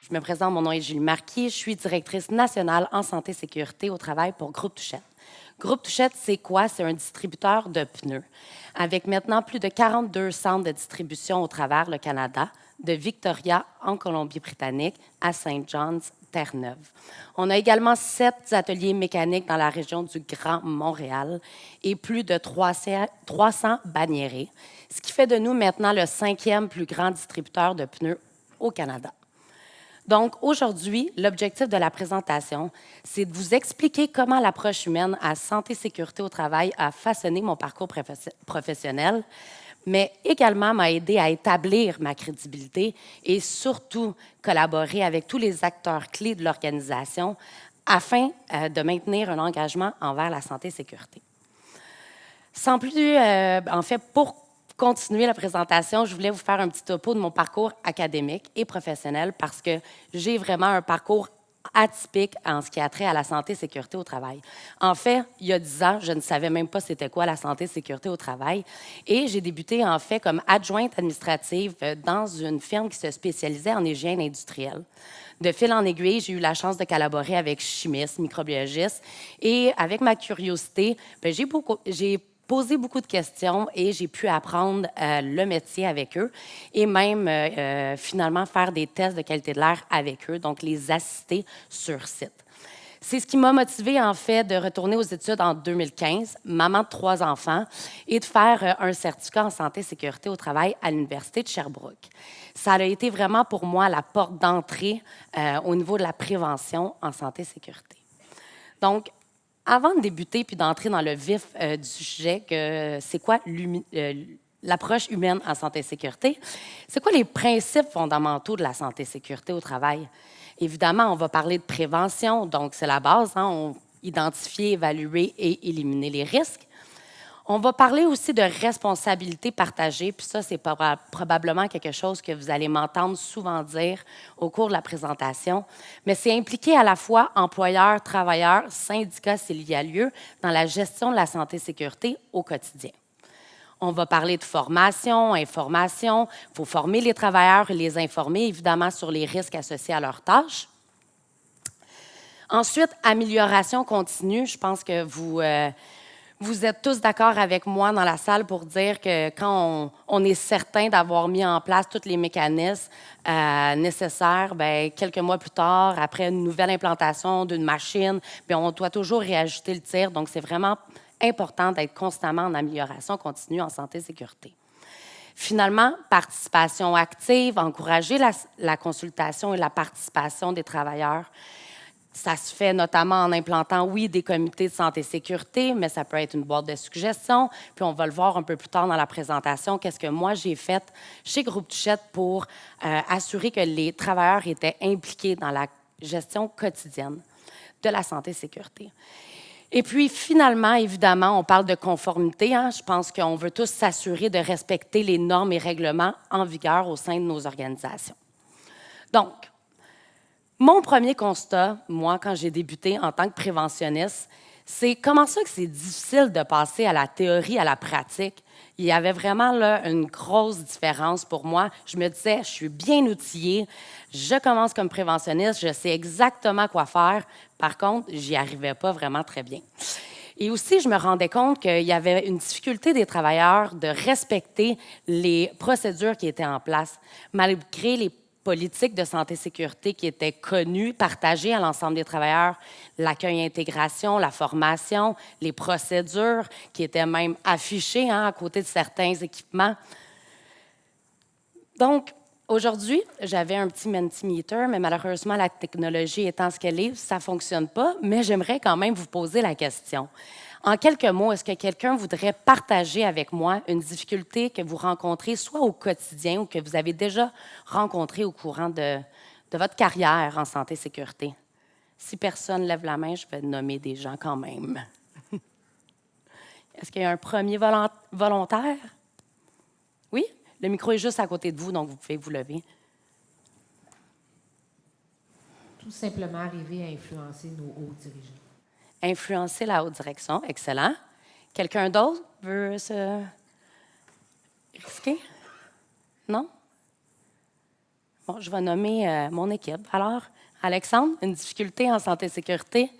Je me présente, mon nom est Julie Marquis, je suis directrice nationale en santé et sécurité au travail pour Groupe Touchette. Groupe Touchette, c'est quoi? C'est un distributeur de pneus, avec maintenant plus de 42 centres de distribution au travers le Canada, de Victoria en Colombie-Britannique à Saint John's, Terre-Neuve. On a également 7 ateliers mécaniques dans la région du Grand Montréal et plus de 300 banniérés, ce qui fait de nous maintenant le 5e plus grand distributeur de pneus au Canada. Donc, aujourd'hui, l'objectif de la présentation, c'est de vous expliquer comment l'approche humaine à santé et sécurité au travail a façonné mon parcours professionnel, mais également m'a aidé à établir ma crédibilité et surtout collaborer avec tous les acteurs clés de l'organisation afin de maintenir un engagement envers la santé et sécurité. Sans plus, en fait, pour continuer la présentation, je voulais vous faire un petit topo de mon parcours académique et professionnel parce que j'ai vraiment un parcours atypique en ce qui a trait à la santé et sécurité au travail. En fait, il y a 10 ans, je ne savais même pas c'était quoi la santé et sécurité au travail et j'ai débuté en fait comme adjointe administrative dans une firme qui se spécialisait en hygiène industrielle. De fil en aiguille, j'ai eu la chance de collaborer avec chimistes, microbiologistes et avec ma curiosité, j'ai posé beaucoup de questions et j'ai pu apprendre le métier avec eux et même finalement faire des tests de qualité de l'air avec eux, donc les assister sur site. C'est ce qui m'a motivée, en fait, de retourner aux études en 2015, maman de 3 enfants, et de faire un certificat en santé et sécurité au travail à l'Université de Sherbrooke. Ça a été vraiment pour moi la porte d'entrée au niveau de la prévention en santé et sécurité. Donc, avant de débuter puis d'entrer dans le vif du sujet, que c'est quoi l'approche humaine en santé et sécurité, c'est quoi les principes fondamentaux de la santé et sécurité au travail? Évidemment, on va parler de prévention, donc c'est la base, hein, identifier, évaluer et éliminer les risques. On va parler aussi de responsabilité partagée, puis ça, c'est probablement quelque chose que vous allez m'entendre souvent dire au cours de la présentation, mais c'est impliquer à la fois employeurs, travailleurs, syndicats s'il y a lieu, dans la gestion de la santé et sécurité au quotidien. On va parler de formation, information. Il faut former les travailleurs et les informer, évidemment, sur les risques associés à leurs tâches. Ensuite, amélioration continue. Je pense que vous êtes tous d'accord avec moi dans la salle pour dire que quand on est certain d'avoir mis en place tous les mécanismes nécessaires, bien, quelques mois plus tard, après une nouvelle implantation d'une machine, bien, on doit toujours réajuster le tir. Donc, c'est vraiment important d'être constamment en amélioration continue en santé et sécurité. Finalement, participation active, encourager la consultation et la participation des travailleurs. Ça se fait notamment en implantant, oui, des comités de santé et sécurité, mais ça peut être une boîte de suggestions. Puis on va le voir un peu plus tard dans la présentation, qu'est-ce que moi j'ai fait chez Groupe Touchette pour assurer que les travailleurs étaient impliqués dans la gestion quotidienne de la santé et sécurité. Et puis, finalement, évidemment, on parle de conformité. Hein? Je pense qu'on veut tous s'assurer de respecter les normes et règlements en vigueur au sein de nos organisations. Donc, mon premier constat, moi, quand j'ai débuté en tant que préventionniste, c'est comment ça que c'est difficile de passer à la théorie, à la pratique. Il y avait vraiment là une grosse différence pour moi. Je me disais, je suis bien outillée, je commence comme préventionniste, je sais exactement quoi faire. Par contre, j'y arrivais pas vraiment très bien. Et aussi, je me rendais compte qu'il y avait une difficulté des travailleurs de respecter les procédures qui étaient en place, malgré les politiques de santé et sécurité qui étaient connues, partagées à l'ensemble des travailleurs, l'accueil et intégration, la formation, les procédures qui étaient même affichées à côté de certains équipements. Donc, aujourd'hui, j'avais un petit Mentimeter, mais malheureusement, la technologie étant ce qu'elle est, ça ne fonctionne pas, mais j'aimerais quand même vous poser la question. En quelques mots, est-ce que quelqu'un voudrait partager avec moi une difficulté que vous rencontrez soit au quotidien ou que vous avez déjà rencontrée au courant de votre carrière en santé et sécurité? Si personne lève la main, je vais nommer des gens quand même. Est-ce qu'il y a un premier volontaire? Oui? Le micro est juste à côté de vous, donc vous pouvez vous lever. Tout simplement arriver à influencer nos hauts dirigeants. Influencer la haute direction, excellent. Quelqu'un d'autre veut se risquer? Non? Bon, je vais nommer mon équipe. Alors, Alexandre, une difficulté en santé et sécurité?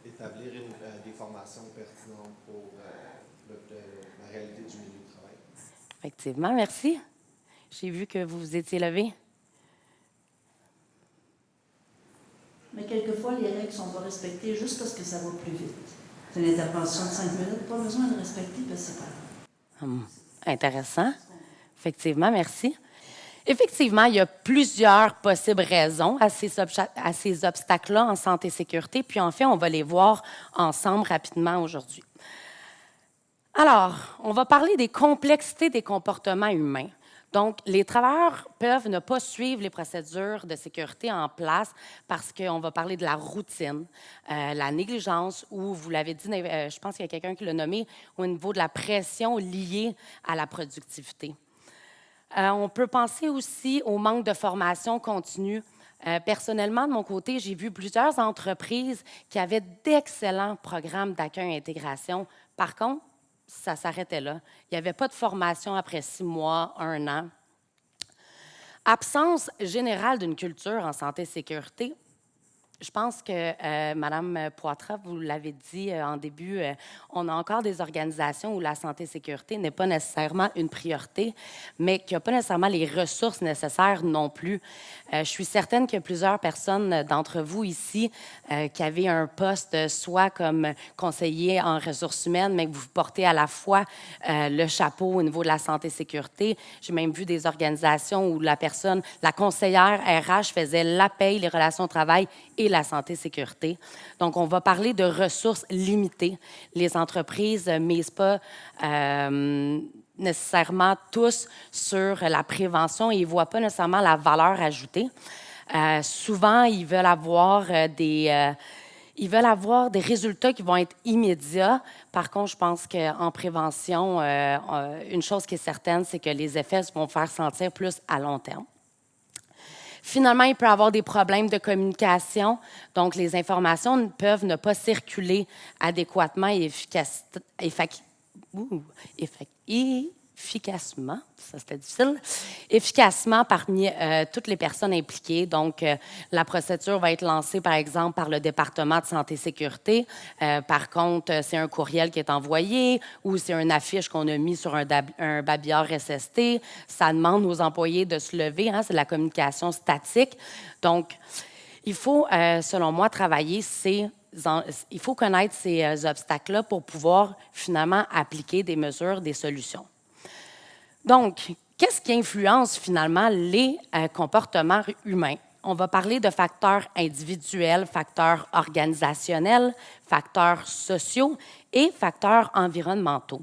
Établir des formations pertinentes pour la réalité du milieu du travail. Effectivement, merci. J'ai vu que vous vous étiez levé. Mais quelquefois, les règles ne sont pas respectées juste parce que ça va plus vite. C'est une intervention de 5 minutes, pas besoin de respecter parce que c'est pas grave. Intéressant. Effectivement, merci. Effectivement, il y a plusieurs possibles raisons à ces obstacles-là en santé et sécurité, puis en fait, on va les voir ensemble rapidement aujourd'hui. Alors, on va parler des complexités des comportements humains. Donc, les travailleurs peuvent ne pas suivre les procédures de sécurité en place parce qu'on va parler de la routine, la négligence ou, vous l'avez dit, je pense qu'il y a quelqu'un qui l'a nommé, au niveau de la pression liée à la productivité. On peut penser aussi au manque de formation continue. Personnellement, de mon côté, j'ai vu plusieurs entreprises qui avaient d'excellents programmes d'accueil et intégration. Par contre, ça s'arrêtait là. Il n'y avait pas de formation après 6 mois, 1 an. Absence générale d'une culture en santé et sécurité. Je pense que Mme Poitras, vous l'avez dit en début, on a encore des organisations où la santé et sécurité n'est pas nécessairement une priorité, mais qui n'ont pas nécessairement les ressources nécessaires non plus. Je suis certaine qu'il y a plusieurs personnes d'entre vous ici qui avaient un poste soit comme conseiller en ressources humaines, mais que vous portez à la fois le chapeau au niveau de la santé et sécurité. J'ai même vu des organisations où la conseillère RH faisait la paye, les relations de travail et la santé et sécurité. Donc, on va parler de ressources limitées. Les entreprises ne misent pas nécessairement tous sur la prévention et ils ne voient pas nécessairement la valeur ajoutée. Souvent, ils veulent avoir des résultats qui vont être immédiats. Par contre, je pense qu'en prévention, une chose qui est certaine, c'est que les effets vont faire sentir plus à long terme. Finalement, il peut y avoir des problèmes de communication. Donc, les informations peuvent ne pas circuler adéquatement et efficacement, ça c'était difficile, efficacement parmi toutes les personnes impliquées. Donc, la procédure va être lancée, par exemple, par le département de santé et sécurité. Par contre, c'est un courriel qui est envoyé ou c'est une affiche qu'on a mis sur un babillard SST. Ça demande aux employés de se lever. Hein, c'est de la communication statique. Donc, il faut, selon moi, il faut connaître ces obstacles-là pour pouvoir finalement appliquer des mesures, des solutions. Donc, qu'est-ce qui influence finalement les comportements humains? On va parler de facteurs individuels, facteurs organisationnels, facteurs sociaux et facteurs environnementaux.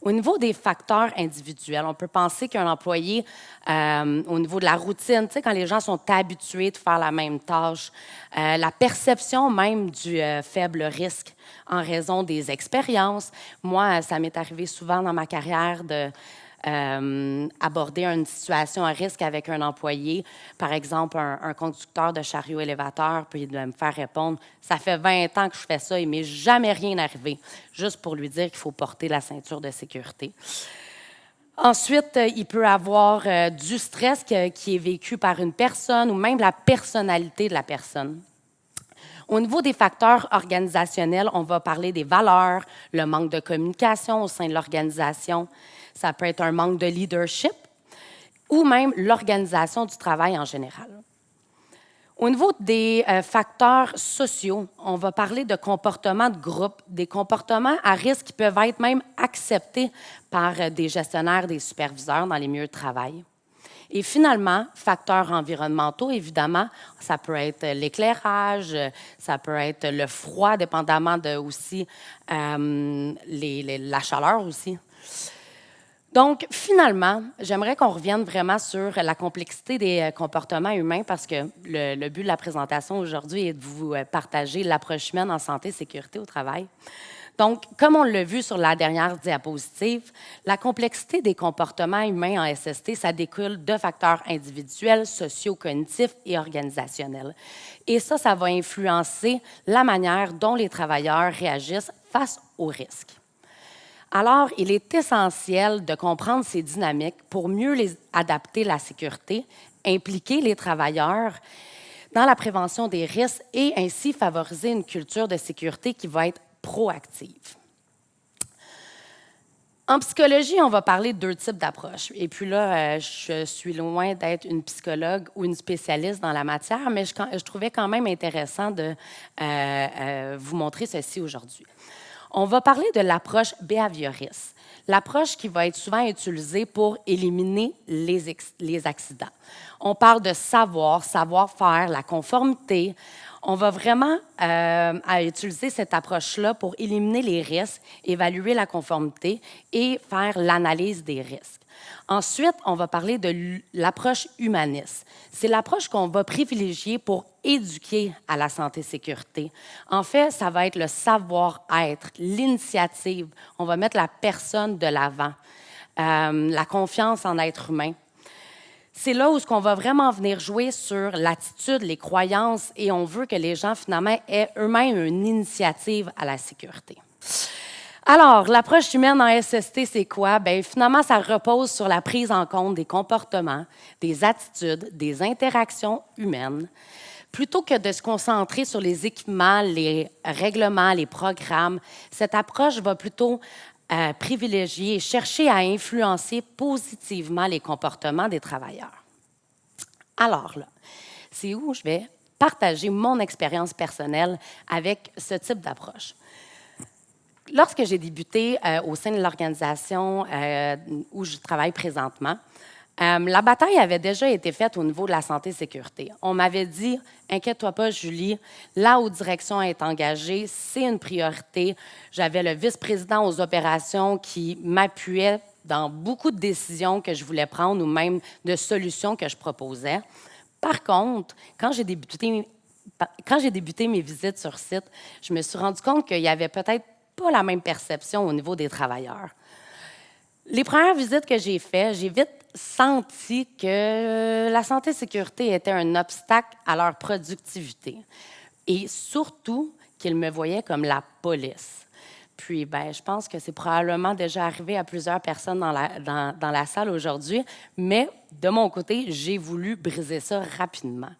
Au niveau des facteurs individuels, on peut penser qu'un employé, au niveau de la routine, tu sais, quand les gens sont habitués de faire la même tâche, la perception même du faible risque en raison des expériences. Moi, ça m'est arrivé souvent dans ma carrière de aborder une situation à risque avec un employé, par exemple un conducteur de chariot élévateur, puis de me faire répondre « ça fait 20 ans que je fais ça, il ne m'est jamais rien arrivé », juste pour lui dire qu'il faut porter la ceinture de sécurité. Ensuite, il peut y avoir du stress qui est vécu par une personne ou même la personnalité de la personne. Au niveau des facteurs organisationnels, on va parler des valeurs, le manque de communication au sein de l'organisation. Ça peut être un manque de leadership ou même l'organisation du travail en général. Au niveau des facteurs sociaux, on va parler de comportements de groupe, des comportements à risque qui peuvent être même acceptés par des gestionnaires, des superviseurs dans les milieux de travail. Et finalement, facteurs environnementaux, évidemment, ça peut être l'éclairage, ça peut être le froid, dépendamment de aussi la chaleur aussi. Donc, finalement, j'aimerais qu'on revienne vraiment sur la complexité des comportements humains parce que le but de la présentation aujourd'hui est de vous partager l'approche humaine en santé et sécurité au travail. Donc, comme on l'a vu sur la dernière diapositive, la complexité des comportements humains en SST, ça découle de facteurs individuels, sociaux, cognitifs et organisationnels. Et ça va influencer la manière dont les travailleurs réagissent face aux risques. Alors, il est essentiel de comprendre ces dynamiques pour mieux les adapter la sécurité, impliquer les travailleurs dans la prévention des risques et ainsi favoriser une culture de sécurité qui va être proactive. En psychologie, on va parler de 2 types d'approches. Et puis là, je suis loin d'être une psychologue ou une spécialiste dans la matière, mais je trouvais quand même intéressant de vous montrer ceci aujourd'hui. On va parler de l'approche behavioriste, l'approche qui va être souvent utilisée pour éliminer les accidents. On parle de savoir-faire, la conformité. On va vraiment utiliser cette approche-là pour éliminer les risques, évaluer la conformité et faire l'analyse des risques. Ensuite, on va parler de l'approche humaniste. C'est l'approche qu'on va privilégier pour éduquer à la santé-sécurité. En fait, ça va être le savoir-être, l'initiative. On va mettre la personne de l'avant, la confiance en l'être humain. C'est là où on va vraiment venir jouer sur l'attitude, les croyances, et on veut que les gens, finalement, aient eux-mêmes une initiative à la sécurité. Alors, l'approche humaine en SST, c'est quoi? Bien, finalement, ça repose sur la prise en compte des comportements, des attitudes, des interactions humaines, plutôt que de se concentrer sur les équipements, les règlements, les programmes. Cette approche va plutôt privilégier et chercher à influencer positivement les comportements des travailleurs. Alors là, c'est où je vais partager mon expérience personnelle avec ce type d'approche. Lorsque j'ai débuté au sein de l'organisation où je travaille présentement, la bataille avait déjà été faite au niveau de la santé-sécurité. On m'avait dit « Inquiète-toi pas, Julie, la haute direction est engagée, c'est une priorité. » J'avais le vice-président aux opérations qui m'appuyait dans beaucoup de décisions que je voulais prendre ou même de solutions que je proposais. Par contre, quand j'ai débuté mes visites sur site, je me suis rendu compte qu'il y avait peut-être pas la même perception au niveau des travailleurs. Les premières visites que j'ai faites, j'ai vite senti que la santé-sécurité était un obstacle à leur productivité et surtout qu'ils me voyaient comme la police. Puis, ben, je pense que c'est probablement déjà arrivé à plusieurs personnes dans la salle aujourd'hui, mais de mon côté, j'ai voulu briser ça rapidement.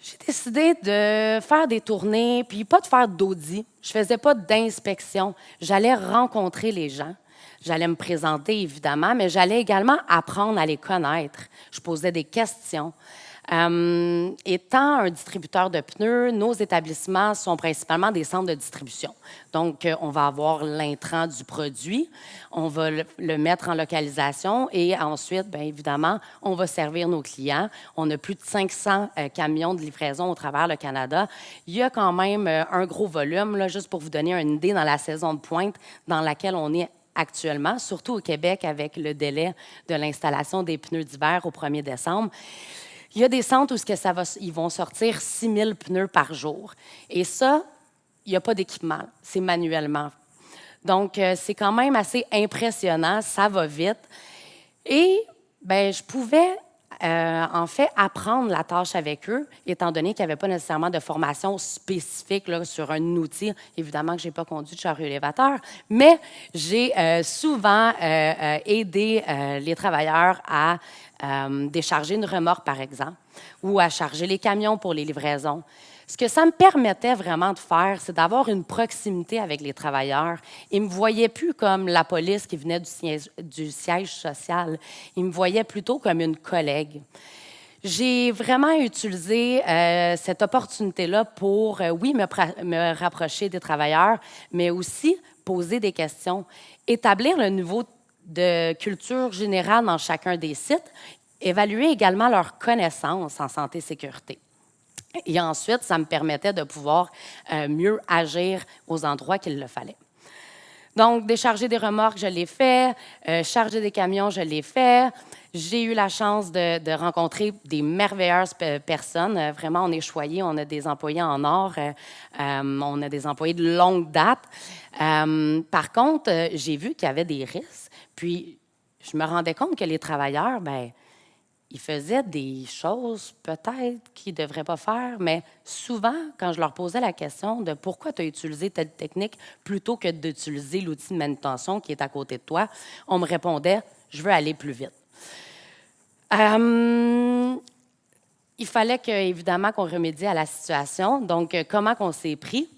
J'ai décidé de faire des tournées, puis pas de faire d'audit. Je faisais pas d'inspection. J'allais rencontrer les gens. J'allais me présenter, évidemment, mais j'allais également apprendre à les connaître. Je posais des questions. Étant un distributeur de pneus, nos établissements sont principalement des centres de distribution. Donc, on va avoir l'intrant du produit, on va le mettre en localisation et ensuite, bien évidemment, on va servir nos clients. On a plus de 500 camions de livraison au travers le Canada. Il y a quand même un gros volume, là, juste pour vous donner une idée, dans la saison de pointe dans laquelle on est actuellement, surtout au Québec avec le délai de l'installation des pneus d'hiver au 1er décembre. Il y a des centres où ils vont sortir 6 000 pneus par jour. Et ça, il n'y a pas d'équipement. C'est manuellement. Donc, c'est quand même assez impressionnant. Ça va vite. Et bien, je pouvais, en fait, apprendre la tâche avec eux, étant donné qu'il n'y avait pas nécessairement de formation spécifique là, sur un outil. Évidemment que je n'ai pas conduit de chariot élévateur, mais j'ai souvent aidé les travailleurs à décharger une remorque, par exemple, ou à charger les camions pour les livraisons. Ce que ça me permettait vraiment de faire, c'est d'avoir une proximité avec les travailleurs. Ils ne me voyaient plus comme la police qui venait du siège social. Ils me voyaient plutôt comme une collègue. J'ai vraiment utilisé cette opportunité-là pour, oui, me rapprocher des travailleurs, mais aussi poser des questions, établir le niveau de culture générale dans chacun des sites, évaluer également leurs connaissances en santé-sécurité. Et ensuite, ça me permettait de pouvoir mieux agir aux endroits qu'il le fallait. Donc, décharger des remorques, je l'ai fait. Charger des camions, je l'ai fait. J'ai eu la chance de rencontrer des merveilleuses personnes. Vraiment, on est choyés. On a des employés en or. On a des employés de longue date. Par contre, j'ai vu qu'il y avait des risques. Puis, je me rendais compte que les travailleurs, bien, ils faisaient des choses peut-être qu'ils ne devraient pas faire, mais souvent, quand je leur posais la question de pourquoi tu as utilisé telle technique plutôt que d'utiliser l'outil de manutention qui est à côté de toi, on me répondait « je veux aller plus vite ». Il fallait évidemment qu'on remédie à la situation. Donc, comment qu'on s'est pris?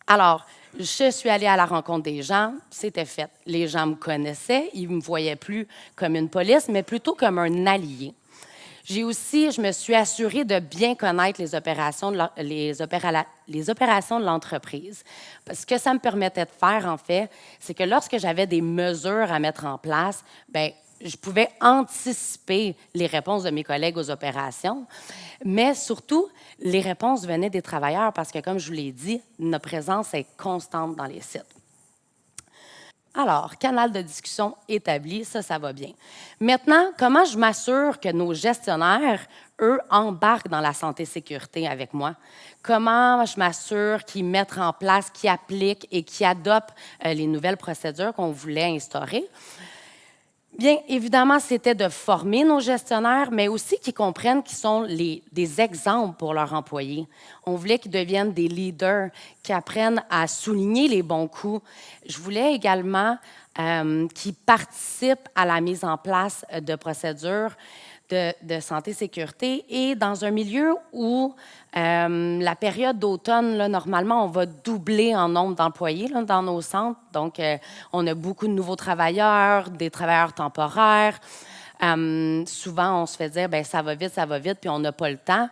Alors, je suis allée à la rencontre des gens, c'était fait. Les gens me connaissaient, ils ne me voyaient plus comme une police, mais plutôt comme un allié. Je me suis assurée de bien connaître les opérations de l'entreprise. Ce que ça me permettait de faire, en fait, c'est que lorsque j'avais des mesures à mettre en place, bien, je pouvais anticiper les réponses de mes collègues aux opérations, mais surtout, les réponses venaient des travailleurs parce que, comme je vous l'ai dit, notre présence est constante dans les sites. Alors, canal de discussion établi, ça va bien. Maintenant, comment je m'assure que nos gestionnaires, eux, embarquent dans la santé-sécurité avec moi? Comment je m'assure qu'ils mettent en place, qu'ils appliquent et qu'ils adoptent les nouvelles procédures qu'on voulait instaurer? Bien, évidemment, c'était de former nos gestionnaires, mais aussi qu'ils comprennent qu'ils sont des exemples pour leurs employés. On voulait qu'ils deviennent des leaders, qu'ils apprennent à souligner les bons coups. Je voulais également qu'ils participent à la mise en place de procédures de santé-sécurité et dans un milieu où la période d'automne, là, normalement, on va doubler en nombre d'employés là, dans nos centres. Donc, on a beaucoup de nouveaux travailleurs, des travailleurs temporaires. Souvent, on se fait dire, bien, ça va vite, puis on n'a pas le temps.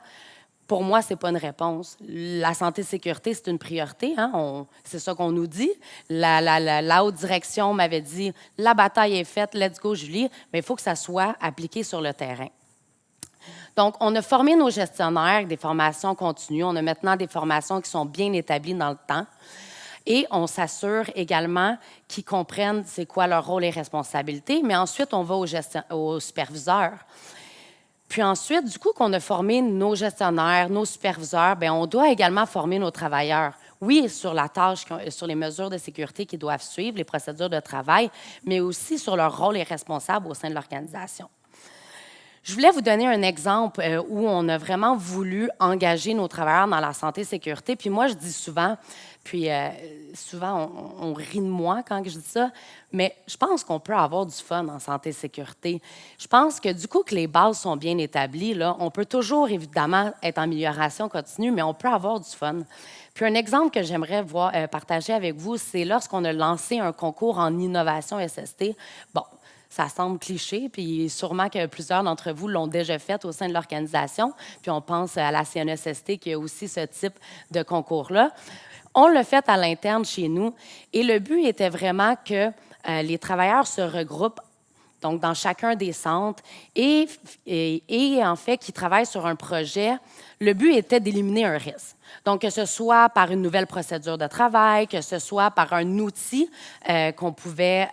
Pour moi, ce n'est pas une réponse. La santé-sécurité, c'est une priorité. Hein? C'est ça qu'on nous dit. La haute direction m'avait dit, la bataille est faite, let's go, Julie, mais il faut que ça soit appliqué sur le terrain. Donc, on a formé nos gestionnaires avec des formations continues. On a maintenant des formations qui sont bien établies dans le temps. Et on s'assure également qu'ils comprennent c'est quoi leur rôle et responsabilité. Mais ensuite, on va aux superviseurs. Puis ensuite, du coup, qu'on a formé nos gestionnaires, nos superviseurs, bien, on doit également former nos travailleurs. Oui, sur la tâche, sur les mesures de sécurité qu'ils doivent suivre, les procédures de travail, mais aussi sur leur rôle et responsable au sein de l'organisation. Je voulais vous donner un exemple où on a vraiment voulu engager nos travailleurs dans la santé-sécurité. Puis moi, je dis souvent, souvent on rit de moi quand je dis ça, mais je pense qu'on peut avoir du fun en santé-sécurité. Je pense que du coup que les bases sont bien établies, là, on peut toujours évidemment être en amélioration continue, mais on peut avoir du fun. Puis un exemple que j'aimerais partager avec vous, c'est lorsqu'on a lancé un concours en innovation SST. Bon, ça semble cliché, puis sûrement que plusieurs d'entre vous l'ont déjà fait au sein de l'organisation. Puis on pense à la CNESST qui a aussi ce type de concours-là. On l'a fait à l'interne chez nous et le but était vraiment que les travailleurs se regroupent donc dans chacun des centres et en fait, qui travaillent sur un projet. Le but était d'éliminer un risque. Donc, que ce soit par une nouvelle procédure de travail, que ce soit par un outil qu'on pouvait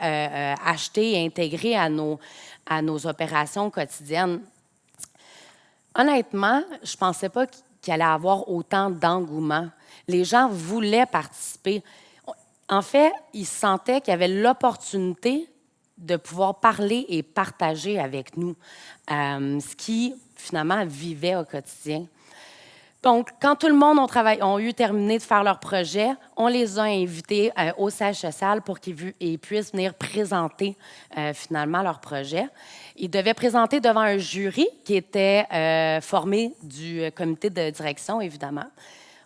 acheter et intégrer à nos opérations quotidiennes. Honnêtement, je ne pensais pas qu'il allait y avoir autant d'engouement. Les gens voulaient participer. En fait, ils sentaient qu'il y avait l'opportunité de pouvoir parler et partager avec nous ce qu'ils, finalement, vivaient au quotidien. Donc, quand tout le monde ont eu terminé de faire leur projet, on les a invités au siège social pour qu'ils puissent venir présenter finalement leur projet. Ils devaient présenter devant un jury qui était formé du comité de direction, évidemment.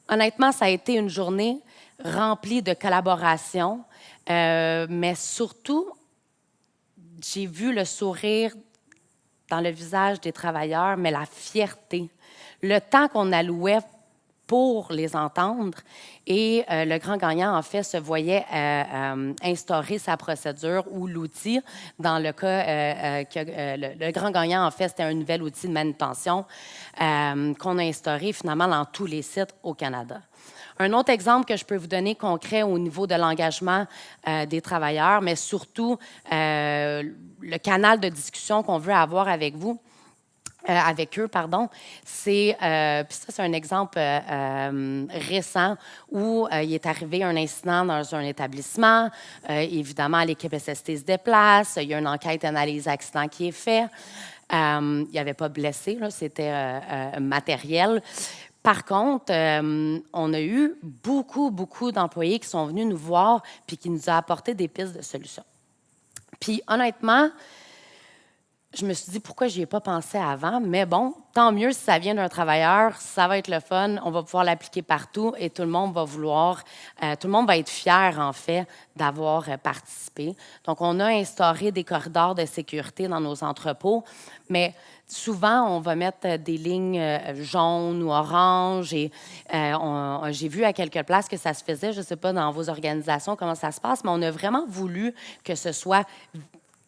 Honnêtement, ça a été une journée remplie de collaboration, mais surtout, j'ai vu le sourire dans le visage des travailleurs, mais la fierté. Le temps qu'on allouait pour les entendre et le grand gagnant, en fait, se voyait instaurer sa procédure ou l'outil. Dans le cas le grand gagnant, en fait, c'était un nouvel outil de manutention qu'on a instauré finalement dans tous les sites au Canada. Un autre exemple que je peux vous donner concret au niveau de l'engagement des travailleurs, mais surtout le canal de discussion qu'on veut avoir avec vous, avec eux, pardon, c'est un exemple récent où il est arrivé un incident dans un établissement. Évidemment, l'équipe SST se déplace, il y a une enquête analyse accident qui est faite. Il n'y avait pas de blessés, là, c'était matériel. Par contre, on a eu beaucoup d'employés qui sont venus nous voir puis qui nous ont apporté des pistes de solutions. Puis honnêtement, je me suis dit pourquoi je n'y ai pas pensé avant, mais bon, tant mieux si ça vient d'un travailleur, ça va être le fun, on va pouvoir l'appliquer partout et tout le monde va vouloir, tout le monde va être fier en fait d'avoir participé. Donc, on a instauré des corridors de sécurité dans nos entrepôts, mais souvent, on va mettre des lignes jaunes ou oranges et j'ai vu à quelques places que ça se faisait, je ne sais pas dans vos organisations comment ça se passe, mais on a vraiment voulu que ce soit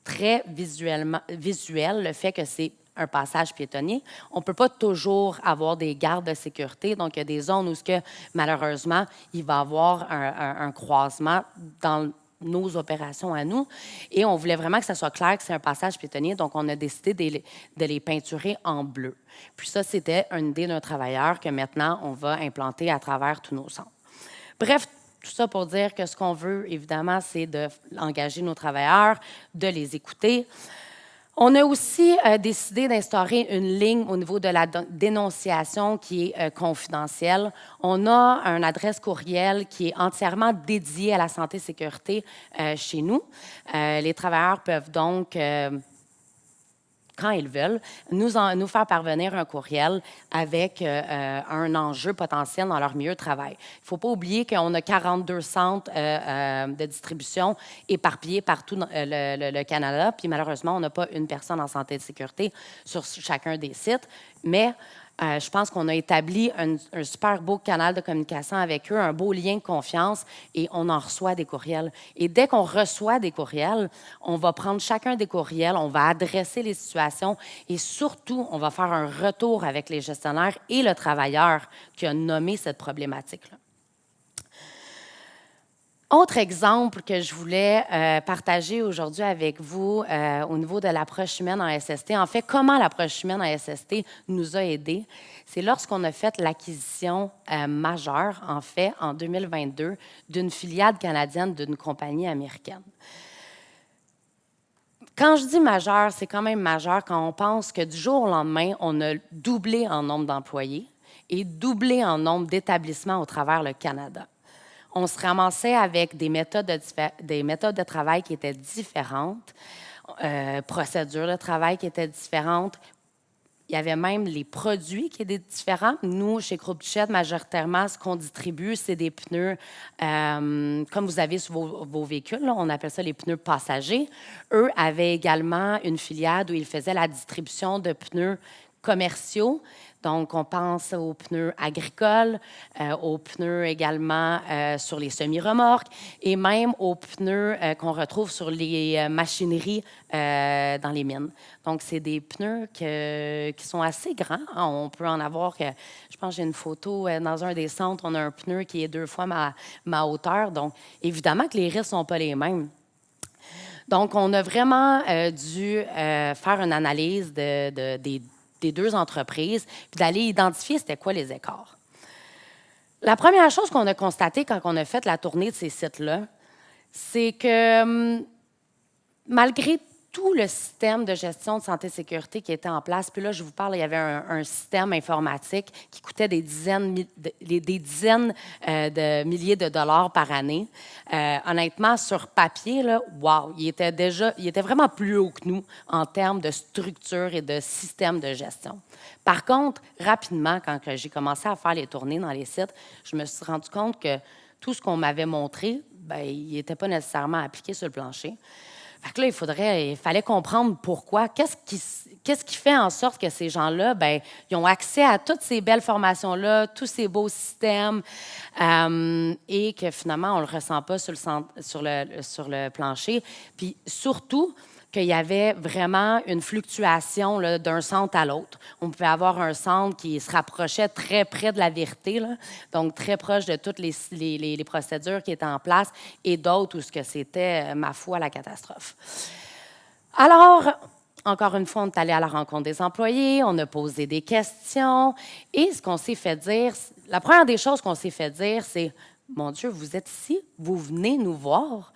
très visuel, le fait que c'est un passage piétonnier. On ne peut pas toujours avoir des gardes de sécurité. Donc, il y a des zones où, malheureusement, il va y avoir un croisement dans nos opérations à nous. Et on voulait vraiment que ça soit clair que c'est un passage piétonnier. Donc, on a décidé de les peinturer en bleu. Puis ça, c'était une idée d'un travailleur que maintenant, on va implanter à travers tous nos centres. Bref, tout ça pour dire que ce qu'on veut, évidemment, c'est d'engager nos travailleurs, de les écouter. On a aussi décidé d'instaurer une ligne au niveau de la dénonciation qui est confidentielle. On a une adresse courriel qui est entièrement dédiée à la santé et sécurité chez nous. Les travailleurs peuvent donc quand ils veulent, nous faire parvenir un courriel avec un enjeu potentiel dans leur milieu de travail. Il ne faut pas oublier qu'on a 42 centres de distribution éparpillés partout dans le Canada, puis malheureusement, on n'a pas une personne en santé et sécurité sur chacun des sites, mais je pense qu'on a établi un super beau canal de communication avec eux, un beau lien de confiance, et on en reçoit des courriels. Et dès qu'on reçoit des courriels, on va prendre chacun des courriels, on va adresser les situations et surtout, on va faire un retour avec les gestionnaires et le travailleur qui a nommé cette problématique-là. Autre exemple que je voulais partager aujourd'hui avec vous au niveau de l'approche humaine en SST, en fait, comment l'approche humaine en SST nous a aidés, c'est lorsqu'on a fait l'acquisition majeure, en fait, en 2022, d'une filiale canadienne d'une compagnie américaine. Quand je dis majeur, c'est quand même majeur quand on pense que du jour au lendemain, on a doublé en nombre d'employés et doublé en nombre d'établissements au travers le Canada. On se ramassait avec des méthodes de travail qui étaient différentes, procédures de travail qui étaient différentes. Il y avait même les produits qui étaient différents. Nous, chez Groupe Touchette, majoritairement, ce qu'on distribue, c'est des pneus, comme vous avez sur vos véhicules, là, on appelle ça les pneus passagers. Eux avaient également une filiale où ils faisaient la distribution de pneus commerciaux. Donc, on pense aux pneus agricoles, aux pneus également sur les semi-remorques et même aux pneus qu'on retrouve sur les machineries dans les mines. Donc, c'est des pneus qui sont assez grands. On peut en avoir, je pense que j'ai une photo dans un des centres, on a un pneu qui est 2 fois ma hauteur. Donc, évidemment que les risques ne sont pas les mêmes. Donc, on a vraiment dû faire une analyse des 2 entreprises, puis d'aller identifier c'était quoi les écarts. La première chose qu'on a constatée quand on a fait la tournée de ces sites-là, c'est que malgré tout le système de gestion de santé et sécurité qui était en place, puis là, je vous parle, il y avait un système informatique qui coûtait des dizaines de milliers de dollars par année. Honnêtement, sur papier, là, wow, il était vraiment plus haut que nous en termes de structure et de système de gestion. Par contre, rapidement, quand j'ai commencé à faire les tournées dans les sites, je me suis rendu compte que tout ce qu'on m'avait montré, bien, il n'était pas nécessairement appliqué sur le plancher. Fait que là, il fallait comprendre pourquoi. Qu'est-ce qui fait en sorte que ces gens-là, bien, ils ont accès à toutes ces belles formations-là, tous ces beaux systèmes, et que finalement, on ne le ressent pas sur le plancher. Puis surtout, qu'il y avait vraiment une fluctuation là, d'un centre à l'autre. On pouvait avoir un centre qui se rapprochait très près de la vérité, là, donc très proche de toutes les procédures qui étaient en place, et d'autres où c'était, ma foi, la catastrophe. Alors, encore une fois, on est allé à la rencontre des employés, on a posé des questions, et ce qu'on s'est fait dire, la première des choses qu'on s'est fait dire, c'est « Mon Dieu, vous êtes ici, vous venez nous voir ».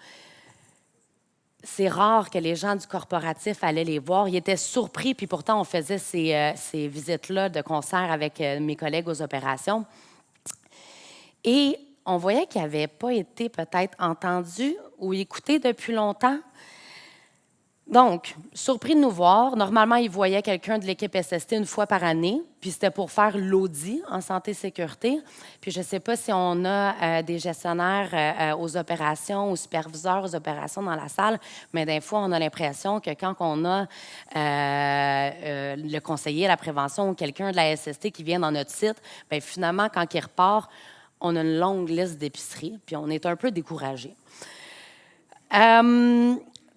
c'est rare que les gens du corporatif allaient les voir. Ils étaient surpris, puis pourtant, on faisait ces visites-là de concert avec mes collègues aux opérations. Et on voyait qu'ils n'avaient pas été peut-être entendus ou écoutés depuis longtemps. Donc, surpris de nous voir, normalement, ils voyaient quelqu'un de l'équipe SST une fois par année, puis c'était pour faire l'audit en santé et sécurité. Puis je ne sais pas si on a des gestionnaires aux opérations ou superviseurs aux opérations dans la salle, mais des fois, on a l'impression que quand on a le conseiller à la prévention ou quelqu'un de la SST qui vient dans notre site, bien, finalement, quand il repart, on a une longue liste d'épiceries, puis on est un peu découragé.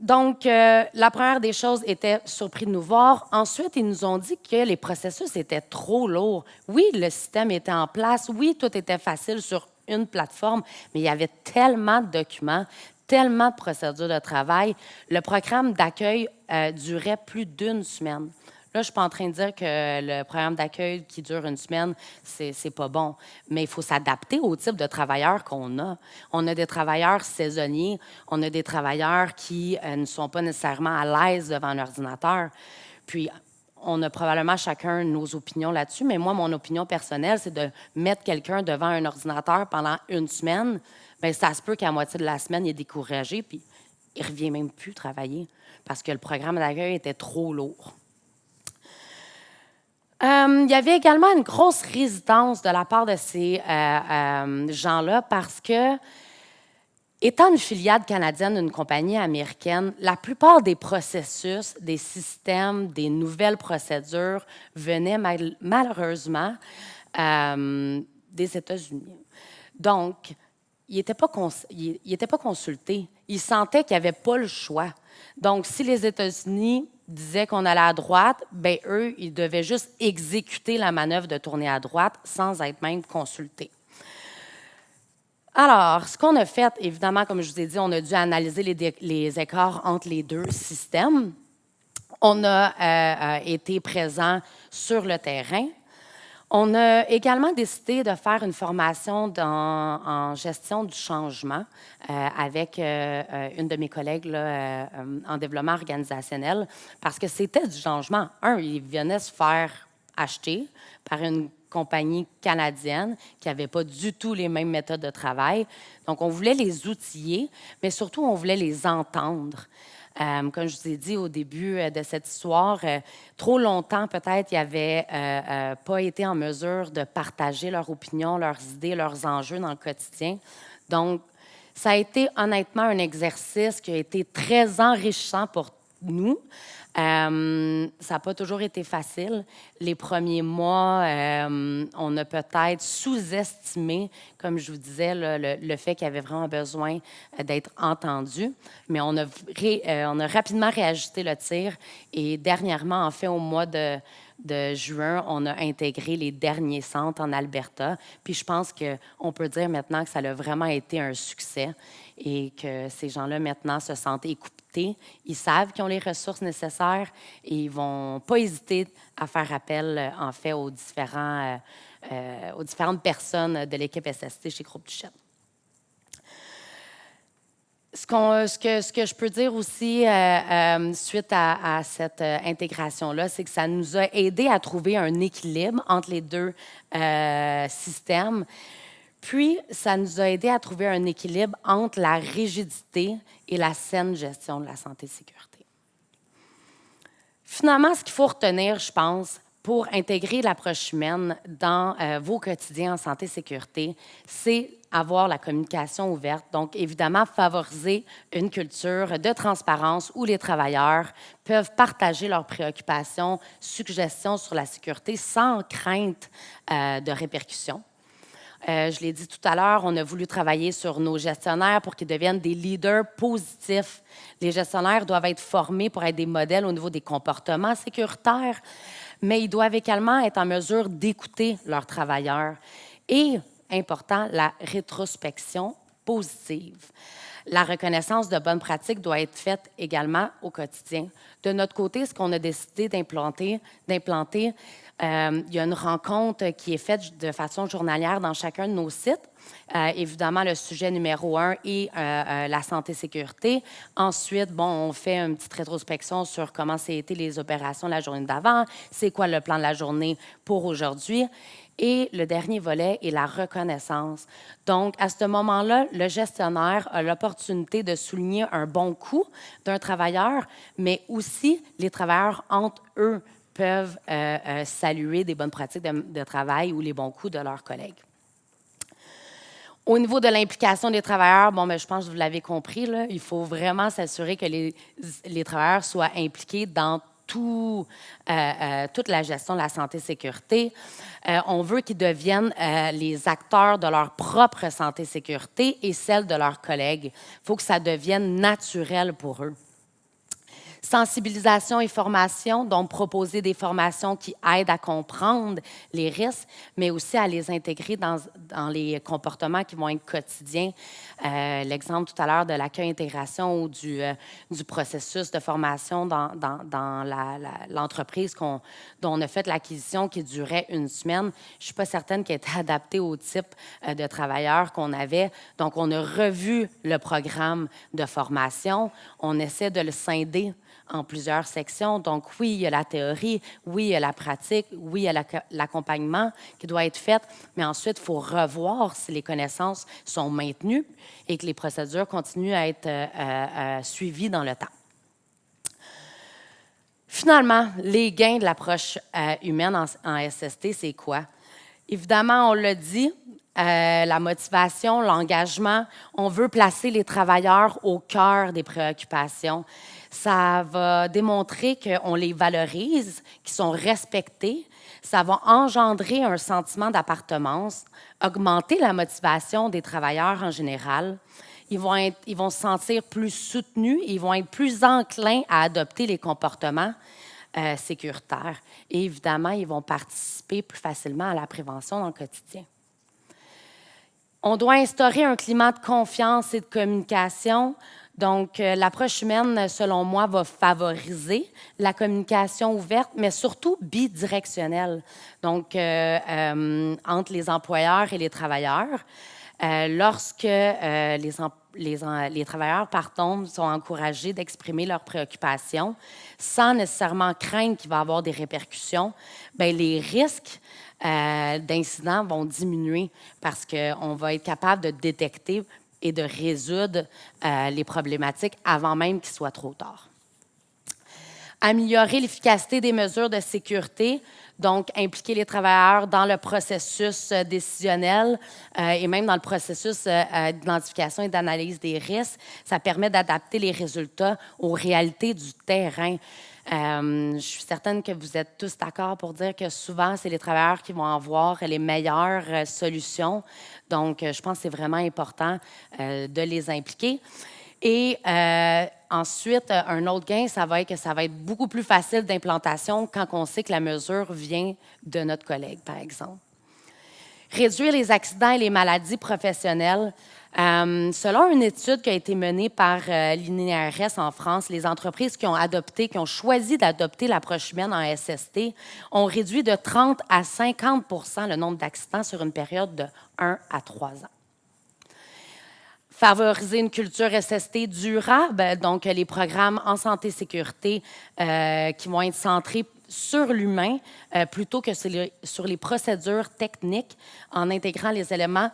Donc, la première des choses était surpris de nous voir. Ensuite, ils nous ont dit que les processus étaient trop lourds. Oui, le système était en place. Oui, tout était facile sur une plateforme, mais il y avait tellement de documents, tellement de procédures de travail. Le programme d'accueil durait plus d'1 semaine. Là, je ne suis pas en train de dire que le programme d'accueil qui dure 1 semaine, c'est pas bon. Mais il faut s'adapter au type de travailleurs qu'on a. On a des travailleurs saisonniers, on a des travailleurs qui ne sont pas nécessairement à l'aise devant un ordinateur. Puis, on a probablement chacun nos opinions là-dessus, mais moi, mon opinion personnelle, c'est de mettre quelqu'un devant un ordinateur pendant 1 semaine. Bien, ça se peut qu'à moitié de la semaine, il est découragé, puis il ne revient même plus travailler parce que le programme d'accueil était trop lourd. Il y avait également une grosse résistance de la part de ces gens-là parce que, étant une filiale canadienne d'une compagnie américaine, la plupart des processus, des systèmes, des nouvelles procédures venaient malheureusement des États-Unis. Donc, ils n'étaient pas consultés. Ils sentaient qu'ils n'avaient pas le choix. Donc, si les États-Unis disaient qu'on allait à droite, bien, eux, ils devaient juste exécuter la manœuvre de tourner à droite sans être même consultés. Alors, ce qu'on a fait, évidemment, comme je vous ai dit, on a dû analyser les écarts entre les deux systèmes. On a été présent sur le terrain. On a également décidé de faire une formation en gestion du changement avec une de mes collègues là, en développement organisationnel parce que c'était du changement. Ils venaient se faire acheter par une compagnie canadienne qui n'avait pas du tout les mêmes méthodes de travail. Donc, on voulait les outiller, mais surtout, on voulait les entendre. Comme je vous ai dit au début de cette histoire, trop longtemps, peut-être, ils n'avaient pas été en mesure de partager leurs opinions, leurs idées, leurs enjeux dans le quotidien. Donc, ça a été honnêtement un exercice qui a été très enrichissant pour nous. Ça n'a pas toujours été facile. Les premiers mois, on a peut-être sous-estimé, comme je vous disais, le fait qu'il y avait vraiment besoin d'être entendu. Mais on a rapidement réajusté le tir. Et dernièrement, en fait, au mois de juin, on a intégré les derniers centres en Alberta. Puis je pense qu'on peut dire maintenant que ça a vraiment été un succès et que ces gens-là, maintenant, se sentent écoutés. Ils savent qu'ils ont les ressources nécessaires et ils ne vont pas hésiter à faire appel, en fait, aux différentes personnes de l'équipe SST chez Groupe Touchette. Ce que je peux dire aussi suite à cette intégration-là, c'est que ça nous a aidé à trouver un équilibre entre les deux systèmes. Puis, ça nous a aidé à trouver un équilibre entre la rigidité et la saine gestion de la santé et sécurité. Finalement, ce qu'il faut retenir, je pense, pour intégrer l'approche humaine dans vos quotidiens en santé et sécurité, c'est avoir la communication ouverte. Donc, évidemment, favoriser une culture de transparence où les travailleurs peuvent partager leurs préoccupations, suggestions sur la sécurité sans crainte de répercussions. Je l'ai dit tout à l'heure, on a voulu travailler sur nos gestionnaires pour qu'ils deviennent des leaders positifs. Les gestionnaires doivent être formés pour être des modèles au niveau des comportements sécuritaires, mais ils doivent également être en mesure d'écouter leurs travailleurs. Et, important, la rétrospection positive. La reconnaissance de bonnes pratiques doit être faite également au quotidien. De notre côté, ce qu'on a décidé d'implanter, il y a une rencontre qui est faite de façon journalière dans chacun de nos sites. Évidemment, le sujet numéro 1 est la santé-sécurité. Ensuite, on fait une petite rétrospection sur comment ça a été les opérations la journée d'avant, c'est quoi le plan de la journée pour aujourd'hui. Et le dernier volet est la reconnaissance. Donc, à ce moment-là, le gestionnaire a l'opportunité de souligner un bon coup d'un travailleur, mais aussi les travailleurs entre eux peuvent saluer des bonnes pratiques de travail ou les bons coups de leurs collègues. Au niveau de l'implication des travailleurs, je pense que vous l'avez compris, là, il faut vraiment s'assurer que les travailleurs soient impliqués dans toute la gestion de la santé-sécurité. On veut qu'ils deviennent les acteurs de leur propre santé-sécurité et celle de leurs collègues. Il faut que ça devienne naturel pour eux. Sensibilisation et formation, donc proposer des formations qui aident à comprendre les risques, mais aussi à les intégrer dans les comportements qui vont être quotidiens. L'exemple tout à l'heure de l'accueil-intégration ou du processus de formation dans l'entreprise dont on a fait l'acquisition qui durait une semaine. Je ne suis pas certaine qu'elle était adaptée au type de travailleurs qu'on avait. Donc, on a revu le programme de formation. On essaie de le scinder en plusieurs sections. Donc, oui, il y a la théorie, oui, il y a la pratique, oui, il y a l'accompagnement qui doit être fait, mais ensuite, il faut revoir si les connaissances sont maintenues et que les procédures continuent à être suivies dans le temps. Finalement, les gains de l'approche humaine en SST, c'est quoi? Évidemment, on l'a dit, la motivation, l'engagement, on veut placer les travailleurs au cœur des préoccupations. Ça va démontrer qu'on les valorise, qu'ils sont respectés. Ça va engendrer un sentiment d'appartenance, augmenter la motivation des travailleurs en général. Ils vont se sentir plus soutenus, ils vont être plus enclins à adopter les comportements sécuritaires. Et évidemment, ils vont participer plus facilement à la prévention dans le quotidien. On doit instaurer un climat de confiance et de communication. Donc, l'approche humaine, selon moi, va favoriser la communication ouverte, mais surtout bidirectionnelle, donc entre les employeurs et les travailleurs. Lorsque les travailleurs, par contre, sont encouragés d'exprimer leurs préoccupations sans nécessairement craindre qu'il va y avoir des répercussions, les risques d'incidents vont diminuer parce qu'on va être capable de détecter et de résoudre les problématiques avant même qu'il soit trop tard. Améliorer l'efficacité des mesures de sécurité, donc impliquer les travailleurs dans le processus décisionnel et même dans le processus d'identification et d'analyse des risques. Ça permet d'adapter les résultats aux réalités du terrain. Je suis certaine que vous êtes tous d'accord pour dire que souvent, c'est les travailleurs qui vont avoir les meilleures solutions. Donc, je pense que c'est vraiment important de les impliquer. Et ensuite, un autre gain, ça va être que ça va être beaucoup plus facile d'implantation quand on sait que la mesure vient de notre collègue, par exemple. Réduire les accidents et les maladies professionnelles. Selon une étude qui a été menée par l'INRS en France, les entreprises qui ont choisi d'adopter l'approche humaine en SST ont réduit de 30 à 50 % le nombre d'accidents sur une période de 1 à 3 ans. Favoriser une culture SST durable, donc les programmes en santé-sécurité qui vont être centrés sur l'humain plutôt que sur les procédures techniques en intégrant les éléments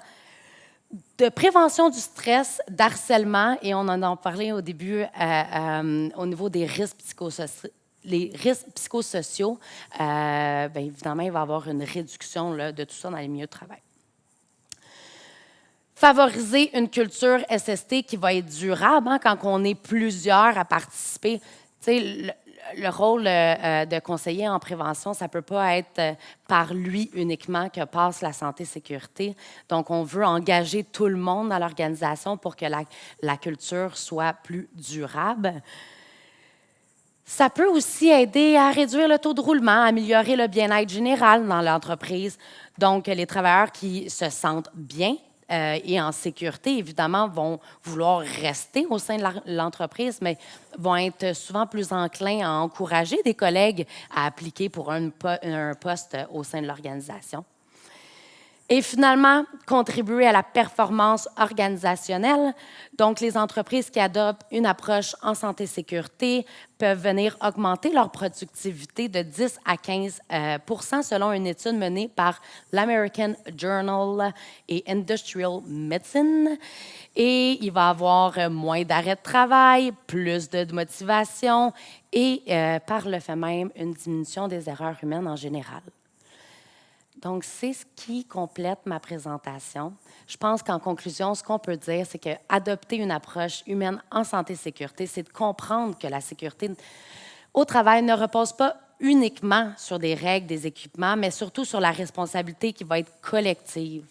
de prévention du stress, d'harcèlement, et on en a parlé au début au niveau des risques psychosociaux. Évidemment, il va y avoir une réduction là, de tout ça dans les milieux de travail. Favoriser une culture SST qui va être durable quand on est plusieurs à participer. Le rôle de conseiller en prévention, ça ne peut pas être par lui uniquement que passe la santé-sécurité. Donc, on veut engager tout le monde dans l'organisation pour que la culture soit plus durable. Ça peut aussi aider à réduire le taux de roulement, à améliorer le bien-être général dans l'entreprise. Donc, les travailleurs qui se sentent bien et en sécurité, évidemment, vont vouloir rester au sein de l'entreprise, mais vont être souvent plus enclins à encourager des collègues à appliquer pour un poste au sein de l'organisation. Et finalement, contribuer à la performance organisationnelle. Donc, les entreprises qui adoptent une approche en santé-sécurité peuvent venir augmenter leur productivité de 10 à 15 selon une étude menée par l'American Journal et Industrial Medicine. Et il va y avoir moins d'arrêts de travail, plus de motivation et, par le fait même, une diminution des erreurs humaines en général. Donc, c'est ce qui complète ma présentation. Je pense qu'en conclusion, ce qu'on peut dire, c'est qu'adopter une approche humaine en santé-sécurité, c'est de comprendre que la sécurité au travail ne repose pas uniquement sur des règles, des équipements, mais surtout sur la responsabilité qui va être collective,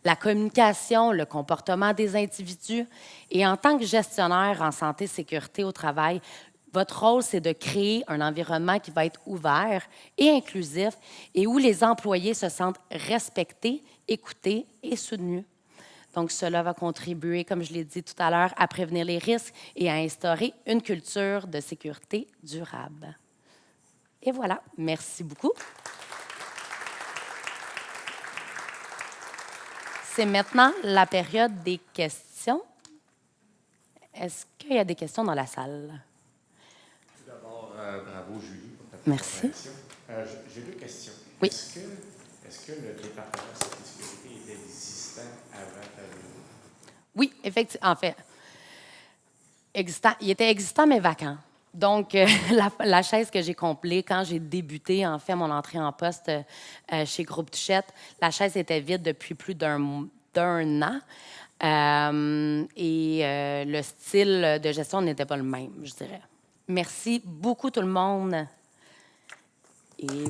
la communication, le comportement des individus. Et en tant que gestionnaire en santé-sécurité au travail, votre rôle, c'est de créer un environnement qui va être ouvert et inclusif et où les employés se sentent respectés, écoutés et soutenus. Donc, cela va contribuer, comme je l'ai dit tout à l'heure, à prévenir les risques et à instaurer une culture de sécurité durable. Et voilà, merci beaucoup. C'est maintenant la période des questions. Est-ce qu'il y a des questions dans la salle? Bravo, Julie, pour ta Merci. présentation. J'ai deux questions. Oui. Est-ce que le département de sécurité était existant avant ta venue? Oui, effectivement. En fait, il était existant, mais vacant. Donc, la chaise que j'ai comblée quand j'ai débuté, en fait, mon entrée en poste chez Groupe Touchette, la chaise était vide depuis plus d'un an. Le style de gestion n'était pas le même, je dirais. Merci beaucoup, tout le monde. Et